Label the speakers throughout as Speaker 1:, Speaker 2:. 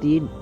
Speaker 1: 3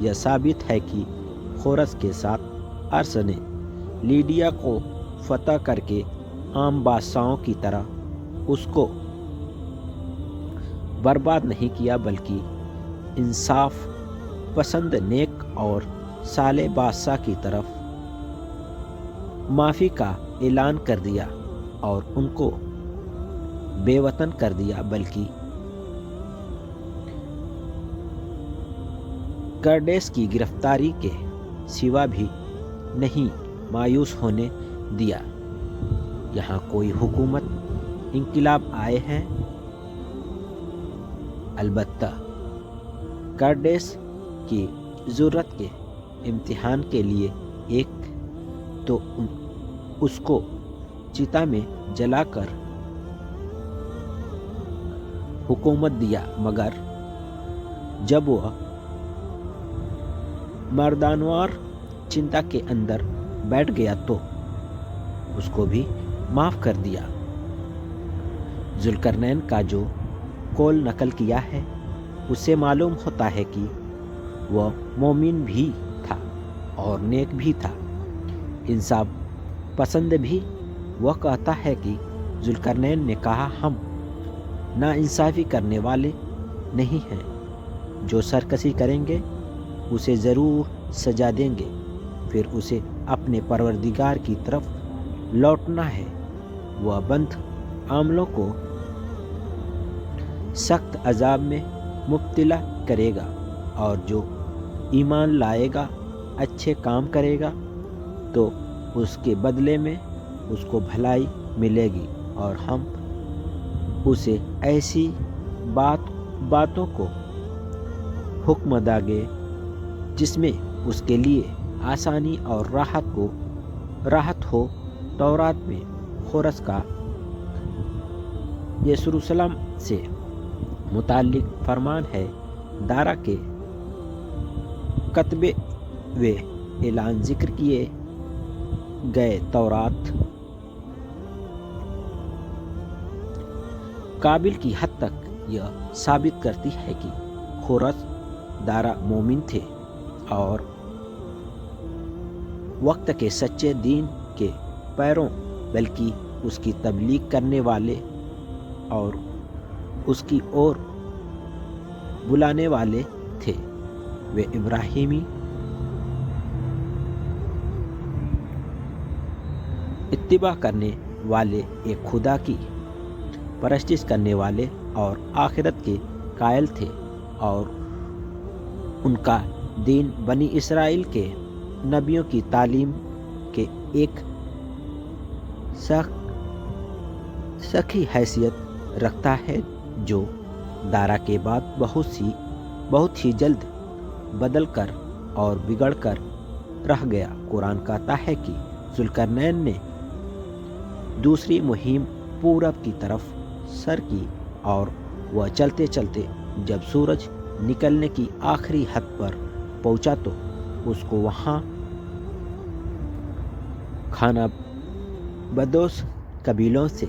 Speaker 1: یہ ثابت ہے کہ خورس کے ساتھ ارس نے لیڈیا کو فتح کر کے عام بادشاہوں کی طرح اس کو برباد نہیں کیا، بلکہ انصاف پسند نیک اور صالح بادشاہ کی طرف معافی کا اعلان کر دیا اور ان کو بے وطن کر دیا، بلکہ کرڈیس کی گرفتاری کے سوا بھی نہیں مایوس ہونے دیا۔ یہاں کوئی حکومت انقلاب آئے ہیں، البتہ کرڈیس کی ضرورت کے امتحان کے لیے ایک تو اس کو چتا میں جلا کر حکومت دیا، مگر جب وہ مردانوار چنتا کے اندر بیٹھ گیا تو اس کو بھی معاف کر دیا۔ ذوالقرنین کا جو قول نقل کیا ہے اس سے معلوم ہوتا ہے کہ وہ مومن بھی تھا اور نیک بھی تھا، انصاف پسند بھی۔ وہ کہتا ہے کہ ذوالقرنین نے کہا، ہم نا انصافی کرنے والے نہیں ہیں، جو سرکشی کریں گے اسے ضرور سزا دیں گے، پھر اسے اپنے پروردگار کی طرف لوٹنا ہے، وہ بند عاملوں کو سخت عذاب میں مبتلا کرے گا، اور جو ایمان لائے گا اچھے کام کرے گا تو اس کے بدلے میں اس کو بھلائی ملے گی، اور ہم اسے ایسی باتوں کو حکم دیں گے جس میں اس کے لیے آسانی اور راحت ہو۔ تورات میں خورس کا یسوع سے متعلق فرمان ہے، دارا کے کتبے و اعلان ذکر کیے گئے تورات قابل کی حد تک یہ ثابت کرتی ہے کہ خورس دارا مومن تھے اور وقت کے سچے دین کے پیروں، بلکہ اس کی تبلیغ کرنے والے اور اس کی اور بلانے والے تھے۔ وہ ابراہیمی اتباع کرنے والے، ایک خدا کی پرستش کرنے والے اور آخرت کے قائل تھے، اور ان کا دین بنی اسرائیل کے نبیوں کی تعلیم کے ایک سخی حیثیت رکھتا ہے، جو دارا کے بعد بہت ہی جلد بدل کر اور بگڑ کر رہ گیا۔ قرآن کہتا ہے کہ ذوالقرنین نے دوسری مہم پورب کی طرف سر کی، اور وہ چلتے چلتے جب سورج نکلنے کی آخری حد پر پہنچا تو اس کو وہاں کھانا بدوش قبیلوں سے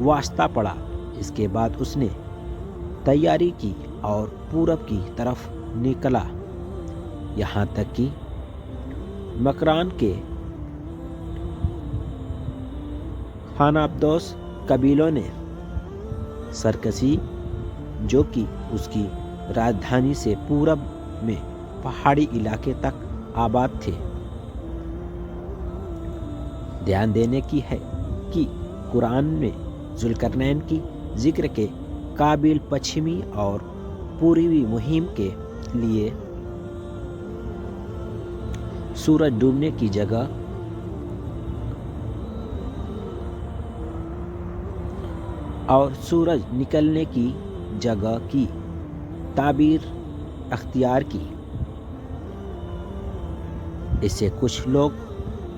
Speaker 1: واسطہ پڑا۔ اس کے بعد اس نے تیاری کی اور پورب کی طرف نکلا، یہاں تک کہ مکران کے کھانا بدوش قبیلوں نے سرکشی، جو کہ اس کی راجدھانی سے پورب میں پہاڑی علاقے تک آباد تھے۔ دھیان دینے کی ہے کہ قرآن میں ذوالقرنین کی ذکر کے قابل پچھمی اور پوروی مہم کے لیے سورج ڈوبنے کی جگہ اور سورج نکلنے کی جگہ کی تعبیر اختیار کی۔ اس سے کچھ لوگ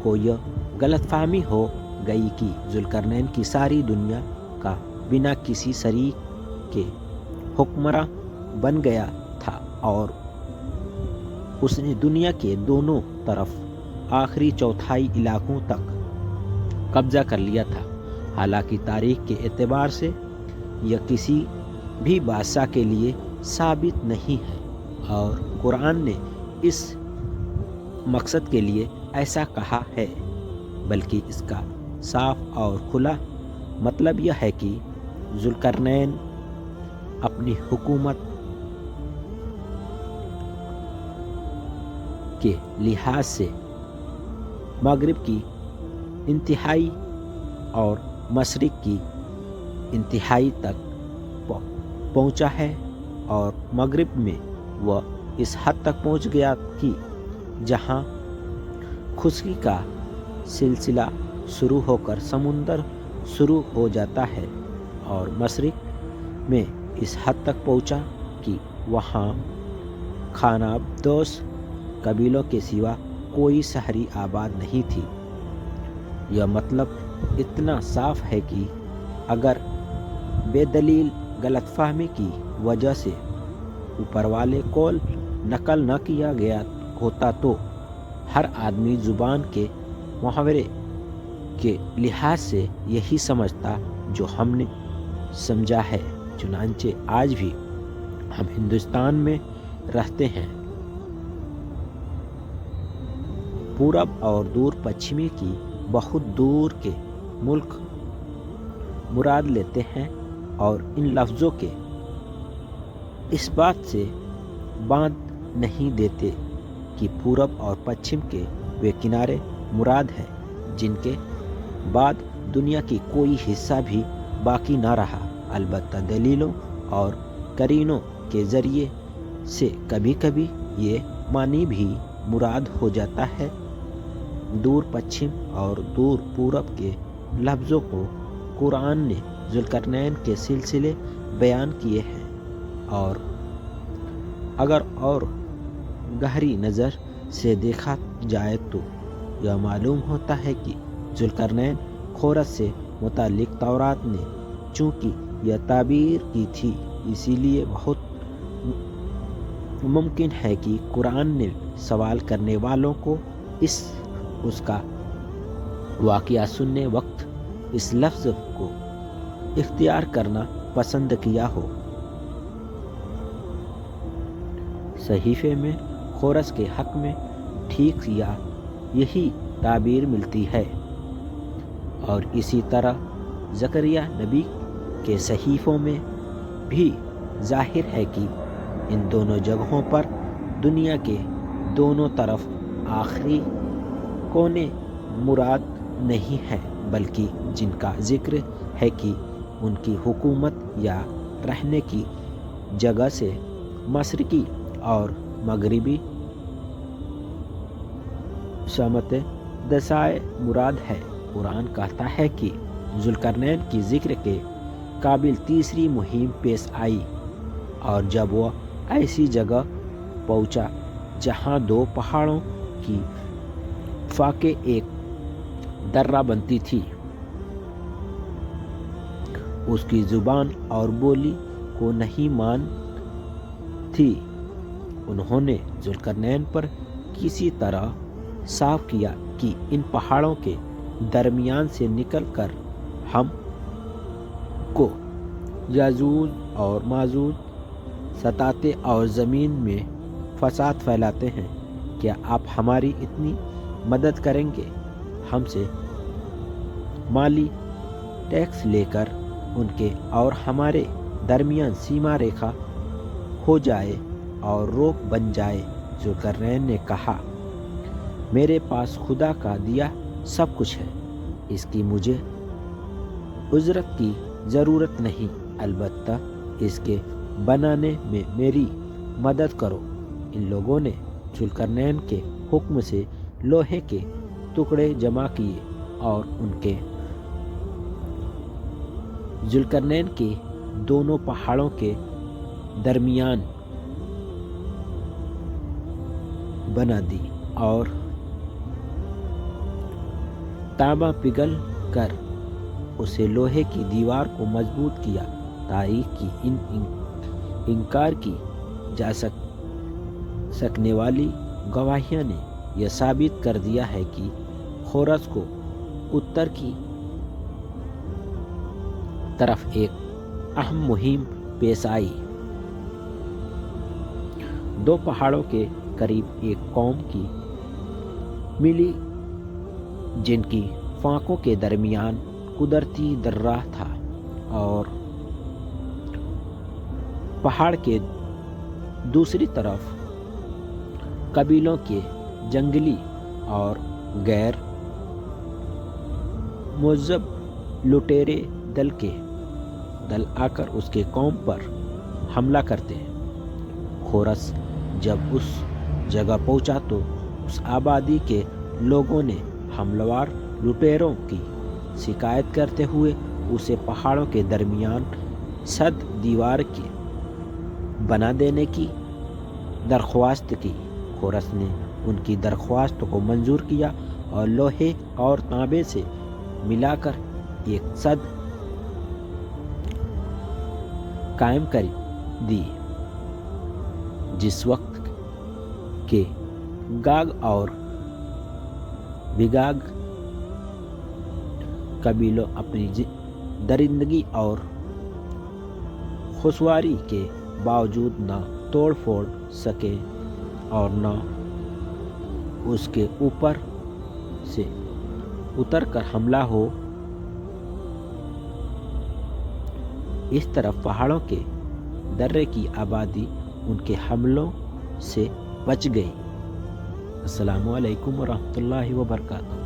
Speaker 1: کو یہ غلط فہمی ہو گئی کہ ذوالقرنین کی ساری دنیا کا بنا کسی شریک کے حکمراں بن گیا تھا، اور اس نے دنیا کے دونوں طرف آخری چوتھائی علاقوں تک قبضہ کر لیا تھا۔ حالانکہ تاریخ کے اعتبار سے یہ کسی بھی بادشاہ کے لیے ثابت نہیں ہے، اور قرآن نے اس مقصد کے لیے ایسا کہا ہے، بلکہ اس کا صاف اور کھلا مطلب یہ ہے کہ ذوالقرنین اپنی حکومت کے لحاظ سے مغرب کی انتہائی اور مشرق کی انتہائی تک پہنچا ہے، اور مغرب میں وہ اس حد تک پہنچ گیا کہ جہاں خشکی کا سلسلہ شروع ہو کر سمندر شروع ہو جاتا ہے، اور مشرق میں اس حد تک پہنچا کہ وہاں خانابدوش قبیلوں کے سوا کوئی شہری آباد نہیں تھی۔ یہ مطلب اتنا صاف ہے کہ اگر بے دلیل غلط فہمی کی وجہ سے اوپر والے قول نقل نہ کیا گیا ہوتا تو ہر آدمی زبان کے محاورے کے لحاظ سے یہی سمجھتا جو ہم نے سمجھا ہے۔ چنانچہ آج بھی ہم ہندوستان میں رہتے ہیں، پورب اور دور پچھمی کی بہت دور کے ملک مراد لیتے ہیں، اور ان لفظوں کے اس بات سے باندھ نہیں دیتے کہ پورب اور پچھم کے وہ کنارے مراد ہیں جن کے بعد دنیا کی کوئی حصہ بھی باقی نہ رہا۔ البتہ دلیلوں اور قرینوں کے ذریعے سے کبھی کبھی یہ معنی بھی مراد ہو جاتا ہے۔ دور پچھم اور دور پورب کے لفظوں کو قرآن نے ذوالقرنین کے سلسلے بیان کیے ہیں، اور اگر اور گہری نظر سے دیکھا جائے تو یہ معلوم ہوتا ہے کہ ذوالقرنین خورس سے متعلق تورات نے چونکہ یہ تعبیر کی تھی، اسی لیے بہت ممکن ہے کہ قرآن نے سوال کرنے والوں کو اس کا واقعہ سننے وقت اس لفظ کو اختیار کرنا پسند کیا ہو۔ صحیفے میں خورس کے حق میں ٹھیک یا یہی تعبیر ملتی ہے، اور اسی طرح زکریا نبی کے صحیفوں میں بھی ظاہر ہے کہ ان دونوں جگہوں پر دنیا کے دونوں طرف آخری کونے مراد نہیں ہیں، بلکہ جن کا ذکر ہے کہ ان کی حکومت یا رہنے کی جگہ سے مشرقی اور مغربی سمت دسائے مراد ہے۔ قرآن کہتا ہے کہ ذوالقرنین کی ذکر کے قابل تیسری مہم پیش آئی، اور جب وہ ایسی جگہ پہنچا جہاں دو پہاڑوں کی فاقے ایک درہ بنتی تھی، اس کی زبان اور بولی کو نہیں مان تھی، انہوں نے ذوالقرنین پر کسی طرح صاف کیا کہ ان پہاڑوں کے درمیان سے نکل کر ہم کو یاجوج اور ماجوج ستاتے اور زمین میں فساد پھیلاتے ہیں، کیا آپ ہماری اتنی مدد کریں گے؟ ہم سے مالی ٹیکس لے کر ان کے اور ہمارے درمیان سیما ریکھا ہو جائے اور روک بن جائے۔ ذوالقرنین نے کہا، میرے پاس خدا کا دیا سب کچھ ہے، اس کی مجھے اجرت کی ضرورت نہیں، البتہ اس کے بنانے میں میری مدد کرو۔ ان لوگوں نے ذوالقرنین کے حکم سے لوہے کے ٹکڑے جمع کیے اور ان کے ذوالقرنین کے دونوں پہاڑوں کے درمیان بنا دی، اور تانبا پگھل کر اسے لوہے کی دیوار کو مضبوط کیا۔ تاریخ کی انکار کی جا سکنے والی گواہیاں نے یہ ثابت کر دیا ہے کہ خورس کو اتر کی طرف ایک اہم مہم پیش آئی۔ دو پہاڑوں کے قریب ایک قوم کی ملی جن کی فانکوں کے درمیان قدرتی درہ تھا اور پہاڑ کے دوسری طرف قبیلوں کے جنگلی اور غیر مہذب لٹیرے دل آ کر اس کے قوم پر حملہ کرتے ہیں۔ خورس جب اس جگہ پہنچا تو اس آبادی کے لوگوں نے حملہ لٹیروں کی شکایت کرتے ہوئے اسے پہاڑوں کے درمیان سد دیوار کے بنا دینے کی درخواست کی۔ خورس نے ان کی درخواست کو منظور کیا اور لوہے اور تانبے سے ملا کر ایک سد قائم کر دی، جس وقت کے گاگ اور بگاگ قبیلوں اپنی درندگی اور خسواری کے باوجود نہ توڑ پھوڑ سکے اور نہ اس کے اوپر سے اتر کر حملہ ہو۔ اس طرف پہاڑوں کے درے کی آبادی ان کے حملوں سے بچ گئی۔ السلام علیکم ورحمۃ اللہ وبرکاتہ۔